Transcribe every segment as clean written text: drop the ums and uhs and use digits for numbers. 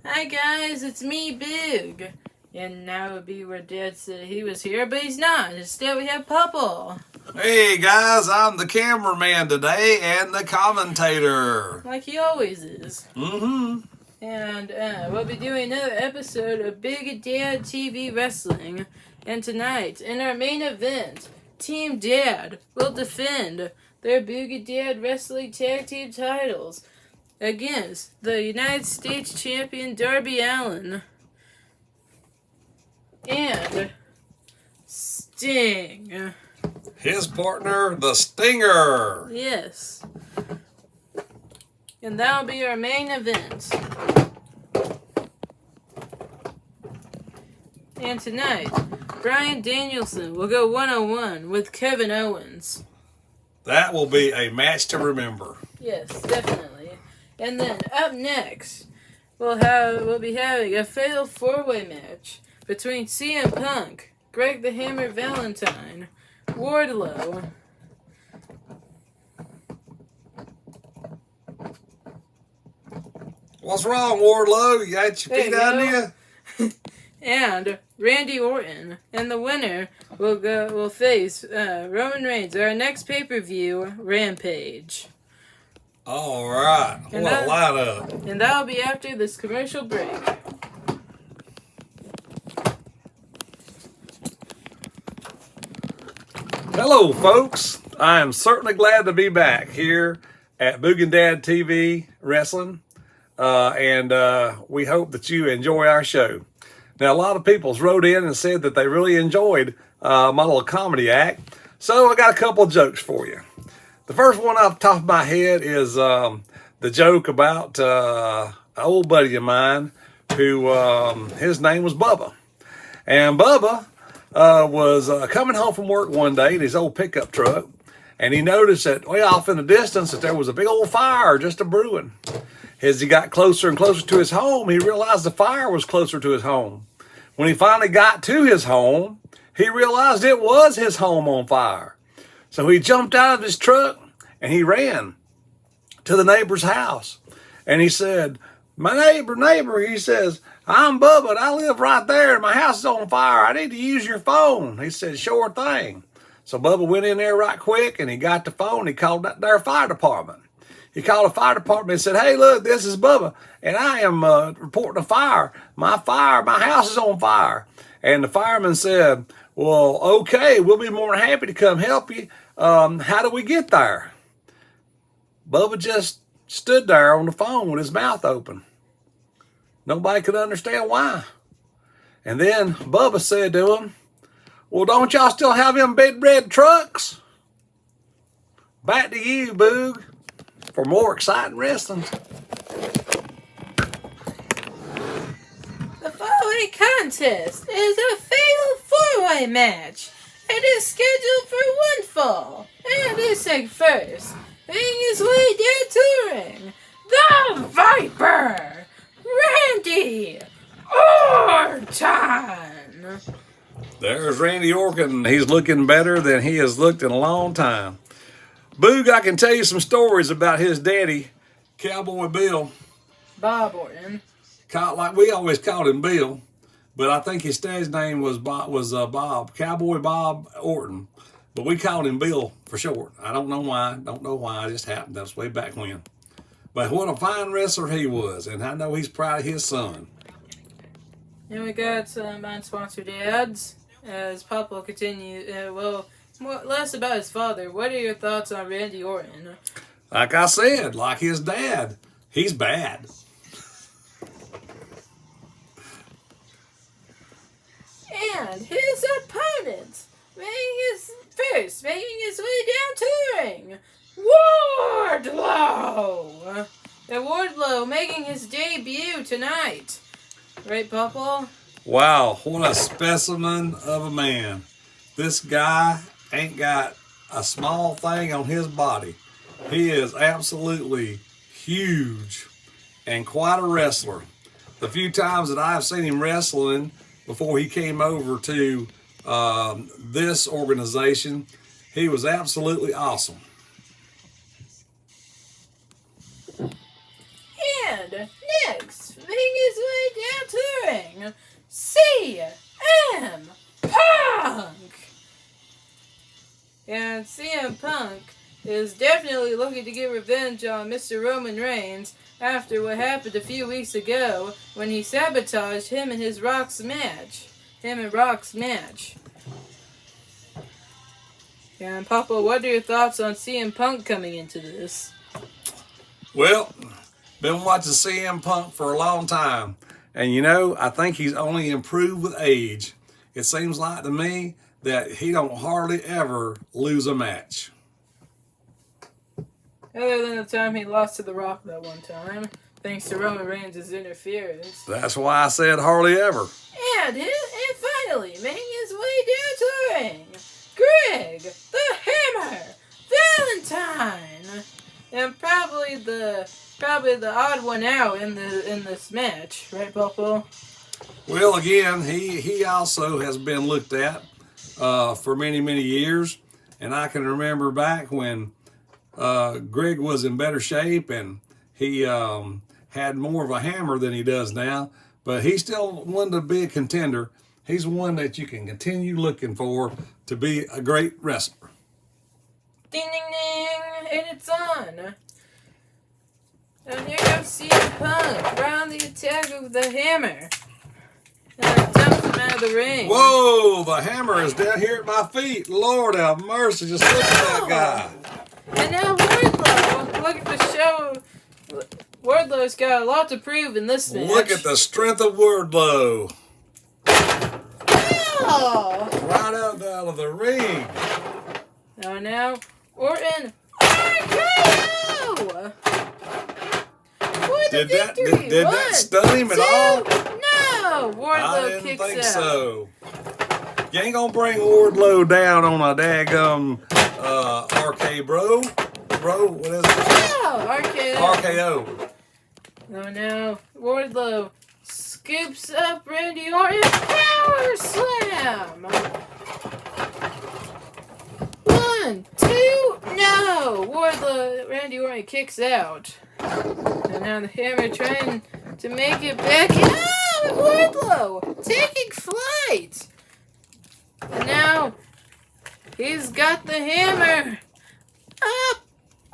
Hi guys, it's me, Boog. And now it would be where Dad said he was here, but he's not. Instead, we have Pupple. Hey guys, I'm the cameraman today and the commentator. Like he always is. Mm-hmm. And we'll be doing another episode of Big Dad TV Wrestling. And tonight, in our main event, Team Dad will defend their Big Dad Wrestling Tag Team titles against the United States Champion Darby Allin and Sting. His partner, the Stinger. Yes. And that'll be our main event. And tonight, Bryan Danielson will go one-on-one with Kevin Owens. That will be a match to remember. Yes, definitely. And then up next, we'll be having a fatal four-way match between CM Punk, Greg the Hammer Valentine, Wardlow, What's wrong, Wardlow? You got your feet on you? and Randy Orton. And the winner will face Roman Reigns at our next pay-per-view, Rampage. All right. What a lineup. And that'll be after this commercial break. Hello, folks. I am certainly glad to be back here at Boog Dad TV Wrestling. And we hope that you enjoy our show. Now, a lot of people wrote in and said that they really enjoyed my little comedy act. So I got a couple of jokes for you. The first one off the top of my head is the joke about an old buddy of mine who, his name was Bubba. And Bubba was coming home from work one day in his old pickup truck. And he noticed that way off in the distance that there was a big old fire just a-brewing. As he got closer and closer to his home, he realized the fire was closer to his home. When he finally got to his home, he realized it was his home on fire. So he jumped out of his truck and he ran to the neighbor's house. And he said, my neighbor, he says, I'm Bubba and I live right there and my house is on fire. I need to use your phone. He said, sure thing. So Bubba went in there right quick and he got the phone. He called their fire department. He called the fire department and said, hey, look, this is Bubba, and I am reporting a fire. My house is on fire. And the fireman said, well, okay, we'll be more than happy to come help you. How do we get there? Bubba just stood there on the phone with his mouth open. Nobody could understand why. And then Bubba said to him, well, don't y'all still have them big red trucks? Back to you, Boog, for more exciting wrestling. The following contest is a fatal four-way match. It is scheduled for one fall. And this thing first, making his way down to the ring, the Viper, Randy Orton. There's Randy Orton. He's looking better than he has looked in a long time. Boog, I can tell you some stories about his daddy, Cowboy Bill. Bob Orton. Like we always called him Bill, but I think his dad's name was Bob, Cowboy Bob Orton. But we called him Bill for short. I don't know why. It just happened. That's way back when. But what a fine wrestler he was, and I know he's proud of his son. And we got some unsponsored ads as Papa will continue. Less about his father. What are your thoughts on Randy Orton? Like I said, like his dad, he's bad. And his opponent, making his way down to the ring, Wardlow. And Wardlow making his debut tonight. Right, Papa? Wow, what a specimen of a man. This guy ain't got a small thing on his body. He is absolutely huge and quite a wrestler. The few times that I've seen him wrestling before he came over to this organization, he was absolutely awesome. And next, making his way down to the ring, CM Punk. And CM Punk is definitely looking to get revenge on Mr. Roman Reigns after what happened a few weeks ago when he sabotaged him and Rock's match. And Papa, what are your thoughts on CM Punk coming into this? Well, been watching CM Punk for a long time. And you know, I think he's only improved with age. It seems like to me that he don't hardly ever lose a match. Other than the time he lost to The Rock that one time, thanks to Roman Reigns' interference. That's why I said hardly ever. And finally, making his way down to the ring, Greg the Hammer Valentine, and probably the odd one out in this match, right, Popo? Well, again, he also has been looked at for many years, and I can remember back when Greg was in better shape and he had more of a hammer than he does now, but he's still one to be a contender. He's one that you can continue looking for to be a great wrestler. Ding, ding, ding, and it's on. And here comes CM Punk, round the attack of the hammer. And dumps him out of the ring. Whoa, the hammer is down here at my feet. Lord have mercy, just look at that guy. And now Wardlow, look at the show. Wardlow's got a lot to prove in this match. Look at the strength of Wardlow. Oh. Right out of the ring. Now, Orton RKO! For the victory! Did that stun him at all? No! Wardlow kicks out. I didn't think so. You ain't gonna bring Wardlow down on a daggum RK bro, what is it? Oh, RKO. RKO. Now, Wardlow scoops up Randy Orton. Power slam! 1, 2, no! Randy Orton kicks out. And now the Hammer trying to make it back. Oh, Wardlow taking flight! And now he's got the Hammer. Up!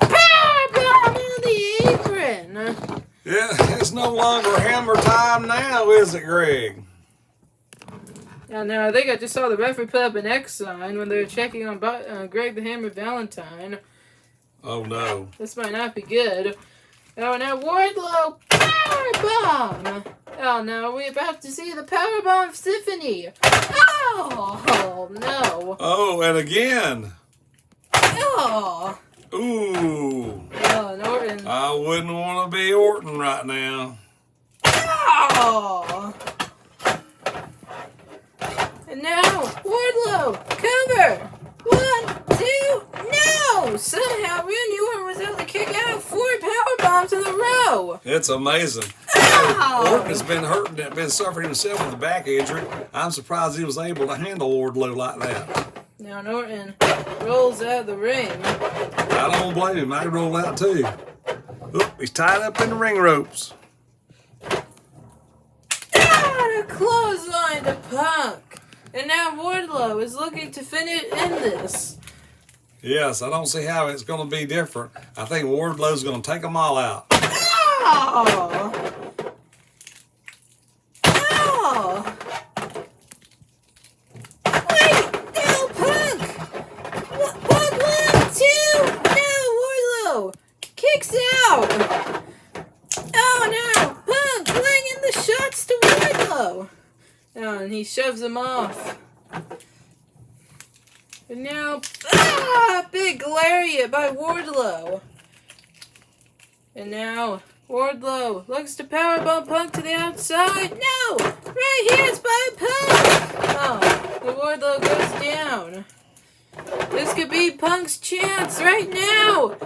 Powerbomb on the apron! Yeah, it's no longer hammer time now, is it, Greg? Now, I think I just saw the referee put up an X sign when they were checking on Greg the Hammer Valentine. Oh, no. This might not be good. Oh, now Wardlow, powerbomb! Oh, no, we're about to see the powerbomb symphony. Oh, no. Oh, and again. Oh. Ooh. Oh, and Orton. I wouldn't want to be Orton right now. Oh. And now, Wardlow, cover! 1, 2, no! Somehow Randy Orton was able to kick out 4 powerbombs in a row. It's amazing. Ow! Orton has been suffering himself with a back injury. I'm surprised he was able to handle Wardlow like that. Now Orton rolls out of the ring. I don't blame him. I'd roll out too. Oop, he's tied up in the ring ropes. A clothesline to Punk. And now Wardlow is looking to finish in this. Yes, I don't see how it's going to be different. I think Wardlow's going to take them all out. Oh! Oh! Wait! No, Punk! Punk 1, 2! No, Wardlow kicks out! Oh no! Punk laying the shots to Wardlow! Oh, and he shoves him off. And now, big lariat by Wardlow. And now, Wardlow looks to powerbomb Punk to the outside. No! Right here, it's by Punk! Oh, the Wardlow goes down. This could be Punk's chance right now!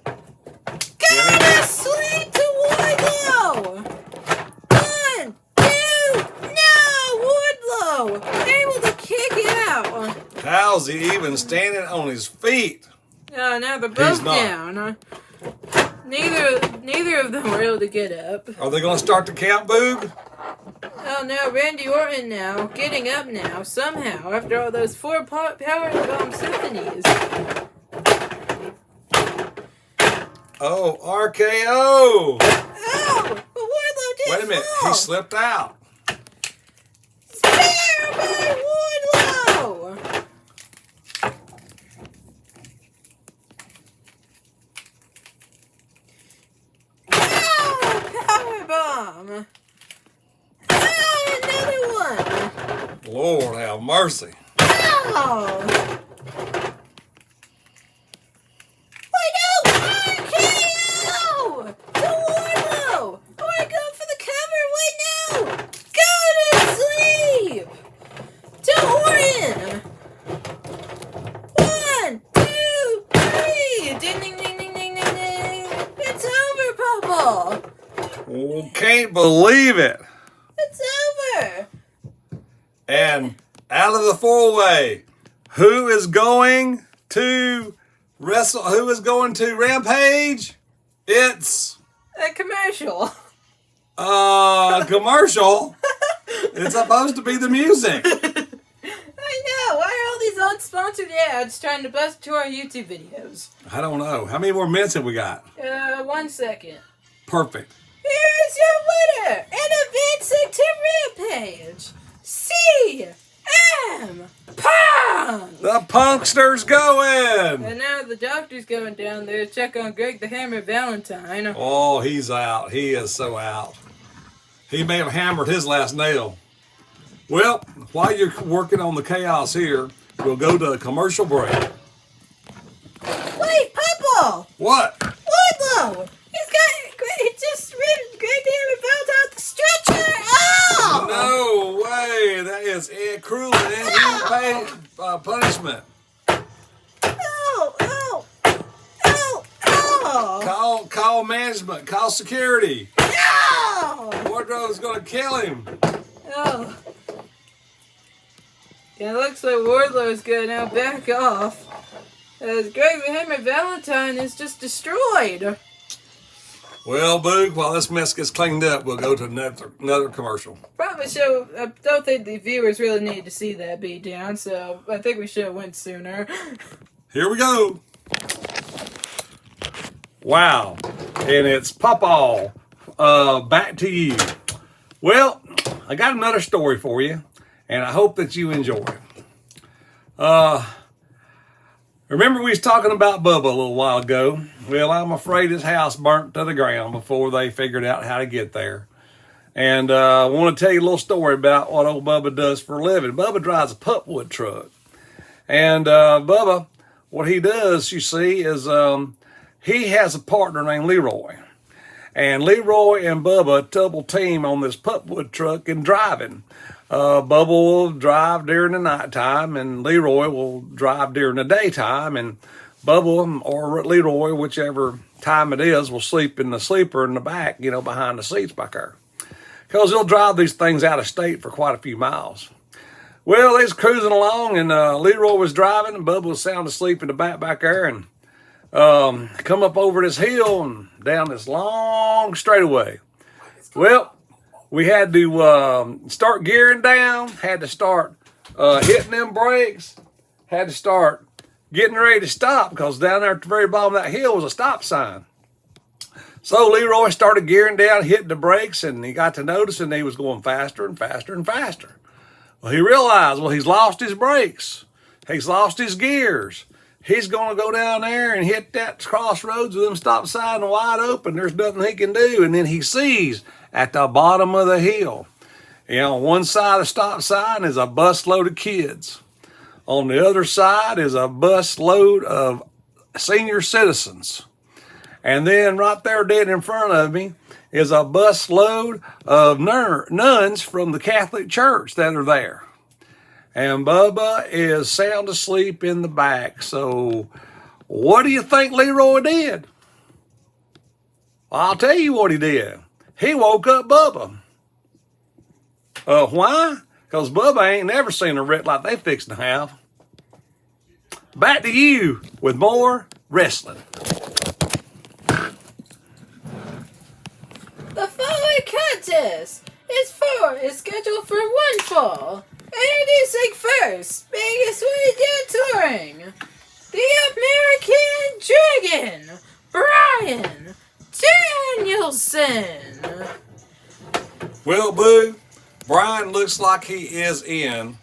Gotta sleep to Wardlow! 1, 2, no! Wardlow! Able to kick it out! How's he even standing on his feet? Now they're both down. Neither of them were able to get up. Are they going to start the count, Boog? Oh no, Randy Orton now, getting up now, somehow, after all those 4 power bomb symphonies. Oh, RKO! Oh! But Wardlow did Wait a minute, fall. he slipped out. Spear by Wardlow! Oh, powerbomb! Oh, another one! Lord have mercy. Oh! Wait, no! RKO! To Wardlow! We're going for the cover! Wait, no! Go to sleep! To Orton! 1, 2, 3! Ding, ding, ding, ding, ding, ding, ding! It's over, Purple! Oh, can't believe it. It's over! And out of the 4-way, who is going to wrestle? Who is going to Rampage? It's A commercial. commercial. It's supposed to be the music. I know. Why are all these unsponsored ads trying to bust to our YouTube videos? I don't know. How many more minutes have we got? 1 second. Perfect. Here's your winner and advancing to Rampage, CM Punk! The Punkster's going. And now the doctor's going down there to check on Greg the Hammer Valentine. Oh, he's out. He is so out. He may have hammered his last nail. Well, while you're working on the chaos here, we'll go to a commercial break. Wait, Purple! What? Wardlow! He just ripped Greg the Hammer Valentine out the stretcher! Oh! No way. That is cruel and inhumane punishment. Oh! Oh! Oh! Oh! Call management. Call security. No! Wardrow's going to kill him. Oh. Yeah, it looks like Wardlow's gonna now back off. As Greg the Hammer Valentine is just destroyed. Well, Boog, while this mess gets cleaned up, we'll go to another commercial. Probably show. I don't think the viewers really need to see that beat down, so I think we should have went sooner. Here we go. Wow. And it's Pawpaw. Back to you. Well, I got another story for you, and I hope that you enjoy it. Remember we was talking about Bubba a little while ago? Well, I'm afraid his house burnt to the ground before they figured out how to get there. And I want to tell you a little story about what old Bubba does for a living. Bubba drives a pulpwood truck. And Bubba, what he does, you see, is he has a partner named Leroy. And Leroy and Bubba double team on this pulpwood truck and driving. Bubba will drive during the nighttime, and Leroy will drive during the daytime. And Bubba or Leroy, whichever time it is, will sleep in the sleeper in the back, behind the seats back there. Because they'll drive these things out of state for quite a few miles. Well, they was cruising along, and Leroy was driving, and Bubba was sound asleep in the back there, and come up over this hill and down this long straightaway. Well, we had to start gearing down, had to start hitting them brakes, had to start getting ready to stop because down there at the very bottom of that hill was a stop sign. So Leroy started gearing down, hitting the brakes, and he got to noticing he was going faster and faster and faster. Well, he realized, he's lost his brakes. He's lost his gears. He's going to go down there and hit that crossroads with them stop sign wide open. There's nothing he can do. And then he sees at the bottom of the hill, on one side of the stop sign is a bus load of kids. On the other side is a bus load of senior citizens. And then right there dead in front of me is a bus load of nuns from the Catholic Church that are there. And Bubba is sound asleep in the back. So what do you think Leroy did? I'll tell you what he did. He woke up Bubba. Why? Because Bubba ain't never seen a wreck like they fixing to have. Back to you with more wrestling. The following contest is scheduled for one fall. Introducing first, making his way down touring, the American Dragon, Brian Danielson. Well, Boo, Brian looks like he is in